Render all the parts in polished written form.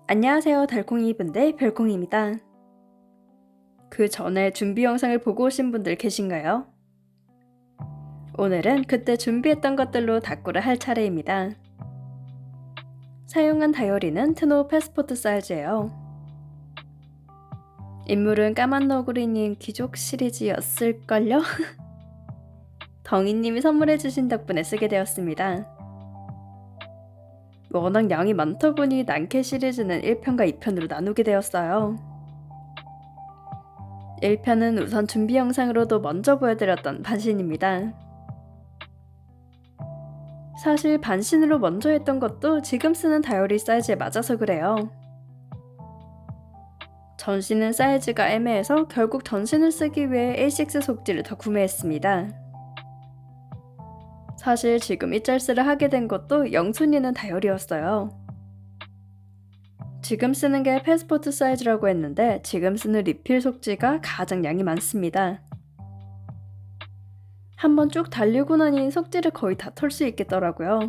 안녕하세요, 달콩이 분들 별콩입니다. 그 전에 준비 영상을 보고 오신 분들 계신가요? 오늘은 그때 준비했던 것들로 다꾸를 할 차례입니다. 사용한 다이어리는 트노 패스포트 사이즈예요. 인물은 까만 너구리님 귀족 시리즈였을걸요? 덩이님이 선물해주신 덕분에 쓰게 되었습니다. 워낙 양이 많다 보니 난캐 시리즈는 1편과 2편으로 나누게 되었어요. 1편은 우선 준비 영상으로도 먼저 보여드렸던 반신입니다. 사실 반신으로 먼저 했던 것도 지금 쓰는 다이어리 사이즈에 맞아서 그래요. 전신은 사이즈가 애매해서 결국 전신을 쓰기 위해 A6 속지를 더 구매했습니다. 사실 지금 이 짤스를 하게 된 것도 영순이는 다이어리였어요. 지금 쓰는 게 패스포트 사이즈라고 했는데 지금 쓰는 리필 속지가 가장 양이 많습니다. 한번 쭉 달리고 나니 속지를 거의 다 털 수 있겠더라고요.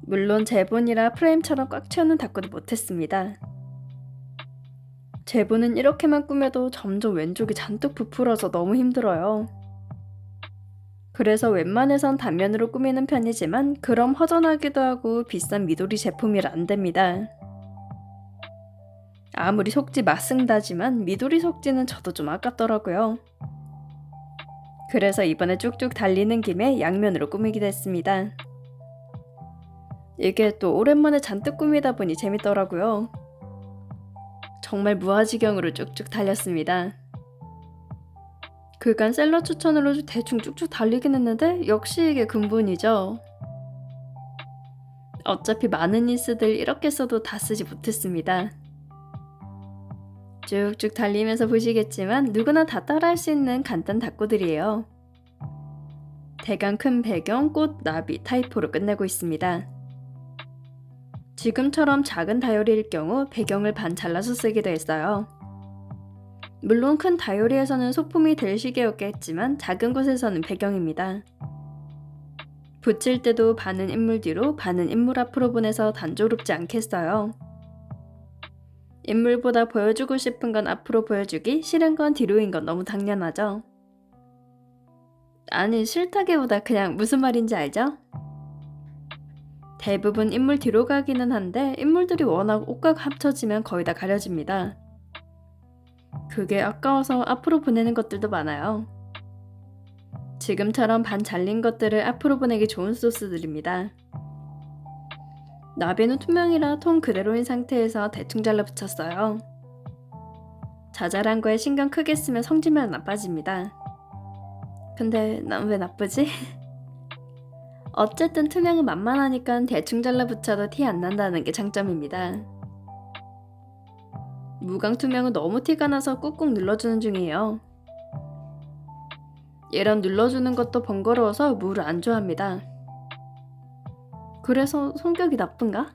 물론 제본이라 프레임처럼 꽉 채우는 다꾸도 못했습니다. 제본은 이렇게만 꾸며도 점점 왼쪽이 잔뜩 부풀어서 너무 힘들어요. 그래서 웬만해선 단면으로 꾸미는 편이지만 그럼 허전하기도 하고 비싼 미도리 제품이라 안됩니다. 아무리 속지 맞승다지만 미도리 속지는 저도 좀 아깝더라고요. 그래서 이번에 쭉쭉 달리는 김에 양면으로 꾸미기도 했습니다. 이게 또 오랜만에 잔뜩 꾸미다 보니 재밌더라고요. 정말 무아지경으로 쭉쭉 달렸습니다. 그간 셀러 추천으로 대충 쭉쭉 달리긴 했는데 역시 이게 근본이죠. 어차피 많은 인스들 이렇게 써도 다 쓰지 못했습니다. 쭉쭉 달리면서 보시겠지만 누구나 다 따라할 수 있는 간단 다꾸들이에요. 대강 큰 배경, 꽃, 나비, 타이포로 끝내고 있습니다. 지금처럼 작은 다이어리일 경우 배경을 반 잘라서 쓰기도 했어요. 물론 큰 다이어리에서는 소품이 될 시기였겠지만 작은 곳에서는 배경입니다. 붙일 때도 반은 인물 뒤로 반은 인물 앞으로 보내서 단조롭지 않게 써요. 인물보다 보여주고 싶은 건 앞으로 보여주기, 싫은 건 뒤로인 건 너무 당연하죠. 아니 싫다기보다 그냥 무슨 말인지 알죠? 대부분 인물 뒤로 가기는 한데 인물들이 워낙 옷과 합쳐지면 거의 다 가려집니다. 그게 아까워서 앞으로 보내는 것들도 많아요. 지금처럼 반 잘린 것들을 앞으로 보내기 좋은 소스들입니다. 나비는 투명이라 통 그대로인 상태에서 대충 잘라 붙였어요. 자잘한 거에 신경 크게 쓰면 성질만 나빠집니다. 근데 난 왜 나쁘지? 어쨌든 투명은 만만하니까 대충 잘라 붙여도 티 안 난다는 게 장점입니다. 무광 투명은 너무 티가 나서 꾹꾹 눌러주는 중이에요. 이런 눌러주는 것도 번거로워서 무를 안 좋아합니다. 그래서 성격이 나쁜가?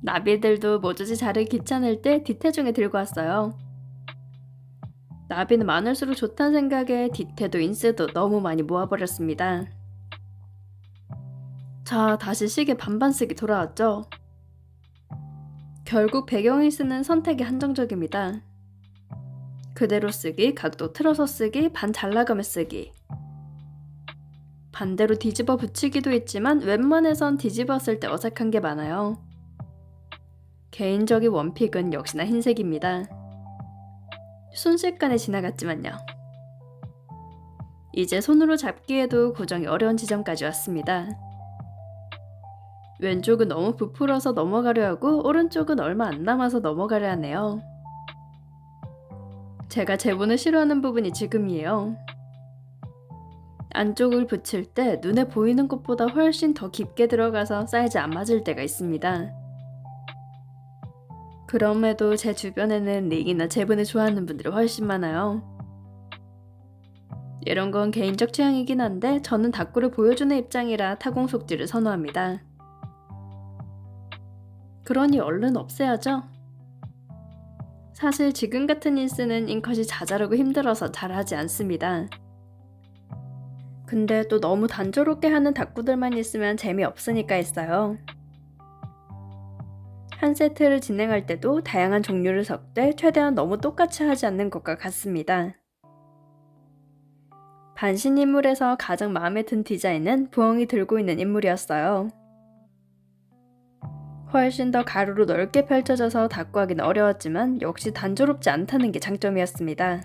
나비들도 모조지 자르기 귀찮을 때 디테 중에 들고 왔어요. 나비는 많을수록 좋다는 생각에 디테도 인스도 너무 많이 모아버렸습니다. 자, 다시 시계 반반 쓰기 돌아왔죠? 결국 배경을 쓰는 선택이 한정적입니다. 그대로 쓰기, 각도 틀어서 쓰기, 반 잘라가며 쓰기. 반대로 뒤집어 붙이기도 있지만 웬만해선 뒤집었을 때 어색한 게 많아요. 개인적인 원픽은 역시나 흰색입니다. 순식간에 지나갔지만요. 이제 손으로 잡기에도 고정이 어려운 지점까지 왔습니다. 왼쪽은 너무 부풀어서 넘어가려 하고 오른쪽은 얼마 안 남아서 넘어가려 하네요. 제가 제본을 싫어하는 부분이 지금이에요. 안쪽을 붙일 때 눈에 보이는 것보다 훨씬 더 깊게 들어가서 사이즈 안 맞을 때가 있습니다. 그럼에도 제 주변에는 릭이나 제본을 좋아하는 분들이 훨씬 많아요. 이런 건 개인적 취향이긴 한데 저는 다꾸를 보여주는 입장이라 타공 속지를 선호합니다. 그러니 얼른 없애야죠. 사실 지금 같은 인스는 잉컷이 자잘하고 힘들어서 잘하지 않습니다. 근데 또 너무 단조롭게 하는 닭구들만 있으면 재미없으니까 했어요. 한 세트를 진행할 때도 다양한 종류를 섞되 최대한 너무 똑같이 하지 않는 것과 같습니다. 반신인물에서 가장 마음에 든 디자인은 부엉이 들고 있는 인물이었어요. 훨씬 더 가로로 넓게 펼쳐져서 닭구하기는 어려웠지만 역시 단조롭지 않다는 게 장점이었습니다.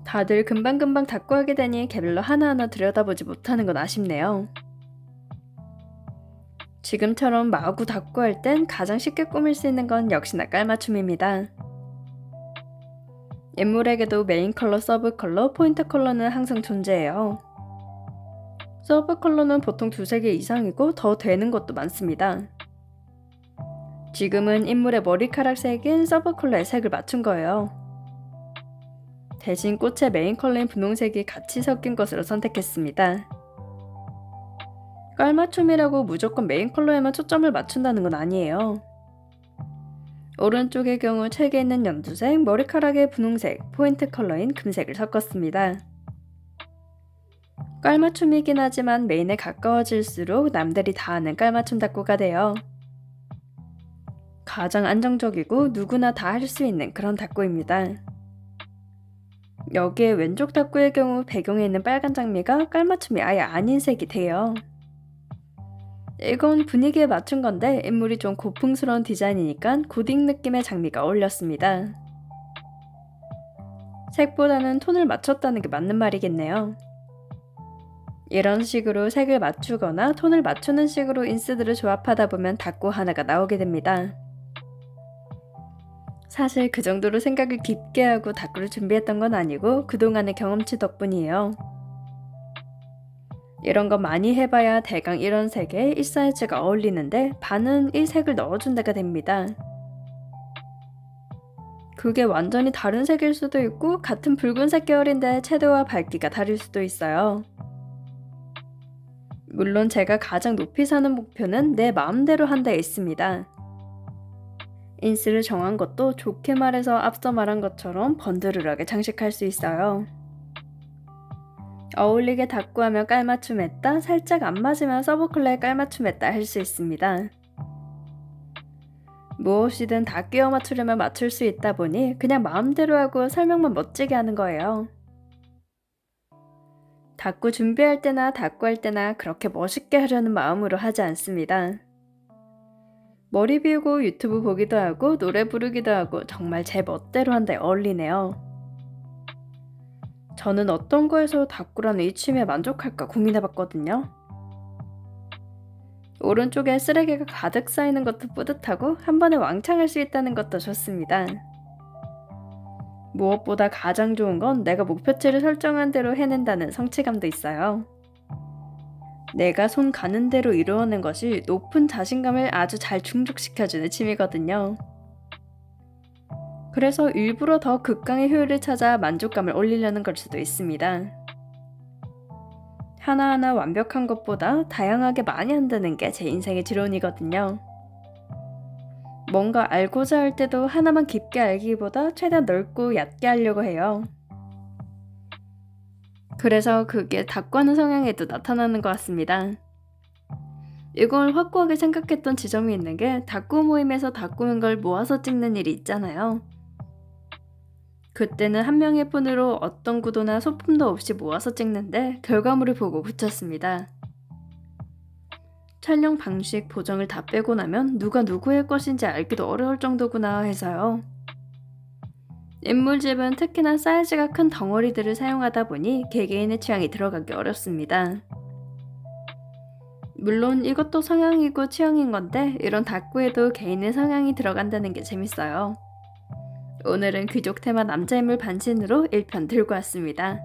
다들 금방금방 닭구하게 되니 개별로 하나하나 들여다보지 못하는 건 아쉽네요. 지금처럼 마구 닭구할 땐 가장 쉽게 꾸밀 수 있는 건 역시나 깔맞춤입니다. 인물에게도 메인 컬러, 서브 컬러, 포인트 컬러는 항상 존재해요. 서브 컬러는 보통 2-3개 이상이고 더 되는 것도 많습니다. 지금은 인물의 머리카락 색인 서브 컬러의 색을 맞춘 거예요. 대신 꽃의 메인 컬러인 분홍색이 같이 섞인 것으로 선택했습니다. 깔맞춤이라고 무조건 메인 컬러에만 초점을 맞춘다는 건 아니에요. 오른쪽의 경우 책에 있는 연두색, 머리카락의 분홍색, 포인트 컬러인 금색을 섞었습니다. 깔맞춤이긴 하지만 메인에 가까워질수록 남들이 다 아는 깔맞춤 닭구가 돼요. 가장 안정적이고 누구나 다 할 수 있는 그런 닭구입니다. 여기에 왼쪽 닭구의 경우 배경에 있는 빨간 장미가 깔맞춤이 아예 아닌 색이 돼요. 이건 분위기에 맞춘 건데 인물이 좀 고풍스러운 디자인이니까 고딕 느낌의 장미가 어울렸습니다. 색보다는 톤을 맞췄다는 게 맞는 말이겠네요. 이런 식으로 색을 맞추거나 톤을 맞추는 식으로 인스들을 조합하다 보면 닭구 하나가 나오게 됩니다. 사실 그 정도로 생각을 깊게 하고 닭구를 준비했던 건 아니고 그동안의 경험치 덕분이에요. 이런 거 많이 해봐야 대강 이런 색에 이 사이즈가 어울리는데 반은 이 색을 넣어준 데가 됩니다. 그게 완전히 다른 색일 수도 있고 같은 붉은색 계열인데 채도와 밝기가 다를 수도 있어요. 물론 제가 가장 높이 사는 목표는 내 마음대로 한 데 있습니다. 인스를 정한 것도 좋게 말해서 앞서 말한 것처럼 번드르르하게 장식할 수 있어요. 어울리게 닭구하며 깔맞춤했다, 살짝 안 맞으면 서브컬러에 깔맞춤했다 할 수 있습니다. 무엇이든 다 끼워 맞추려면 맞출 수 있다 보니 그냥 마음대로 하고 설명만 멋지게 하는 거예요. 닭구 준비할 때나 닭구할 때나 그렇게 멋있게 하려는 마음으로 하지 않습니다. 머리 비우고 유튜브 보기도 하고 노래 부르기도 하고 정말 제 멋대로 한데 어울리네요. 저는 어떤 거에서 닭구라는 이 취미에 만족할까 고민해봤거든요. 오른쪽에 쓰레기가 가득 쌓이는 것도 뿌듯하고 한 번에 왕창 할 수 있다는 것도 좋습니다. 무엇보다 가장 좋은 건 내가 목표치를 설정한 대로 해낸다는 성취감도 있어요. 내가 손 가는 대로 이루어낸 것이 높은 자신감을 아주 잘 충족시켜주는 취미거든요. 그래서 일부러 더 극강의 효율을 찾아 만족감을 올리려는 걸 수도 있습니다. 하나하나 완벽한 것보다 다양하게 많이 한다는 게 제 인생의 지론이거든요. 뭔가 알고자 할 때도 하나만 깊게 알기보다 최대한 넓고 얕게 하려고 해요. 그래서 그게 닭구하는 성향에도 나타나는 것 같습니다. 이걸 확고하게 생각했던 지점이 있는 게 닭구 모임에서 닭구는 걸 모아서 찍는 일이 있잖아요. 그때는 한 명의 폰으로 어떤 구도나 소품도 없이 모아서 찍는데 결과물을 보고 붙였습니다. 촬영 방식, 보정을 다 빼고 나면 누가 누구의 것인지 알기도 어려울 정도구나 해서요. 인물집은 특히나 사이즈가 큰 덩어리들을 사용하다 보니 개개인의 취향이 들어가기 어렵습니다. 물론 이것도 성향이고 취향인 건데 이런 닭구에도 개인의 성향이 들어간다는 게 재밌어요. 오늘은 귀족 테마 남자인물 반신으로 1편 들고 왔습니다.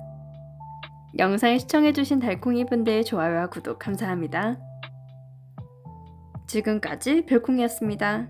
영상을 시청해주신 달콩이분들 좋아요와 구독 감사합니다. 지금까지 별콩이었습니다.